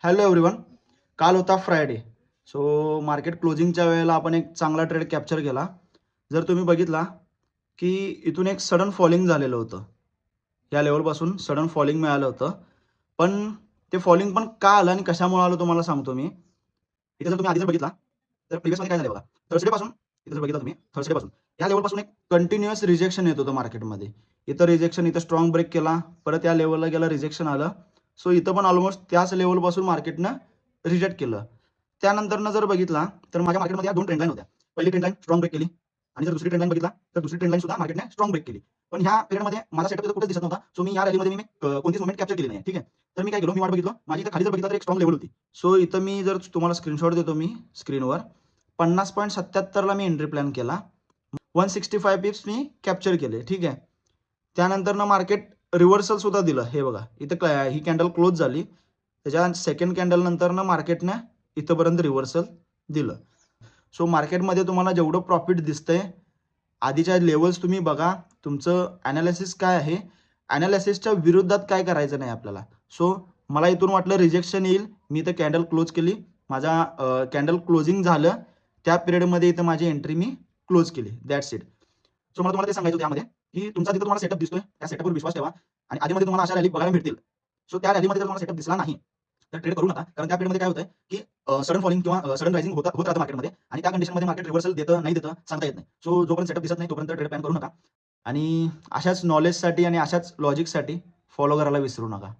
Hello everyone. काल होता Friday. So market क्लोजिंगच्या वेळेला आपण एक चांगला ट्रेड कॅप्चर केला. जर तुम्ही बघितला की इथून एक सडन फॉलिंग झालेलं होतं. या लेवलपासून सडन फॉलिंग मिळालं होतं. पण ते फॉलिंग पण का आलं आणि कशामुळे आलं तुम्हाला सांगतो मी. इथे जर तुम्ही आधी बघितला तर प्रिव्हियसमध्ये काय झालं बघा. थर्सडेपासून इथे जर बघितलं तुम्ही थर्सडेपासून या लेवलपासून एक कंटिन्युअस रिजेक्शन येत होतं मार्केटमध्ये. इथं रिजेक्शन, इथं स्ट्रॉंग ब्रेक केला, परत या लेवलला गेला, रिजेक्शन आलं. सो इथं पण ऑलमोस्ट त्याच लेवलपासून मार्केटनं रिजेक्ट केलं. त्यानंतरनं जर बघितला तर माझ्या मार्केटमध्ये या दोन ट्रेंड लाईन होत्या. पहिली ट्रेंड लाईन स्ट्रॉंग ब्रेक केली आणि जर दुसरी ट्रेंड लाईन बघितला तर दुसरी ट्रेंड लाईन सुद्धा मार्केटने स्ट्रॉंग ब्रेक केली. पण ह्या पिरियडमध्ये माझा सेटअप कुठेच दिसत नव्हता. सो मी या रॅलीमध्ये मी कोणतीच मोमेंट कॅप्चर केली नाही. ठीक आहे. तर मी काय केलो, मी वाट बघितलो. माझी इथं खाली जर बघितलं तर एक स्ट्रॉंग लेवल होती. सो इथं मी जर तुम्हाला स्क्रीनशॉट देतो मी स्क्रीनवर 50.77 ला मी एंट्री प्लॅन केला. 165 पिप्स मी कॅप्चर केले. ठीक आहे. त्यानंतरनं मार्केट रिव्हर्सल सुद्धा दिलं. हे बघा इथं ही कॅन्डल क्लोज झाली. त्याच्या सेकंड कॅन्डल नंतरनं मार्केटनं इथंपर्यंत रिव्हर्सल दिलं. सो मार्केटमध्ये तुम्हाला जेवढं प्रॉफिट दिसतंय, आधीच्या लेवल्स तुम्ही बघा. तुमचं ॲनालिसिस काय आहे, ॲनालिसिसच्या विरोधात काय करायचं नाही आपल्याला. सो मला इथून वाटलं रिजेक्शन येईल. मी इथं कॅन्डल क्लोज केली. माझा कॅन्डल क्लोजिंग झालं. त्या पिरियडमध्ये इथं माझी एंट्री मी क्लोज केली. That's it. सो मला तुम्हाला ते सांगायचं त्यामध्ये की तुमचा तिथं तुम्हाला सेटअप दिसतोय, त्या सेटअपवर विश्वास ठेवा आणि आधीमध्ये तुम्हाला अशा रॅली बघायला भेटतील. सो त्या रॅलीमध्ये जर तुम्हाला सेटअप दिसला नाही तर ट्रेड करू नका. कारण त्या पिरियडमध्ये काय होतं की सडन फॉलिंग किंवा सडन रायझिंग होत राहतं मार्केटमध्ये आणि त्या कंडिशनमध्ये मार्केट रिव्हर्सल देतं नाही देतं सांगता येत नाही. सो जोपर्यंत सेटअप दिसत नाही तोपर्यंत ट्रेड प्लॅन करू नका आणि अशाच नॉलेजसाठी आणि अशाच लॉजिकसाठी फॉलो करायला विसरू नका.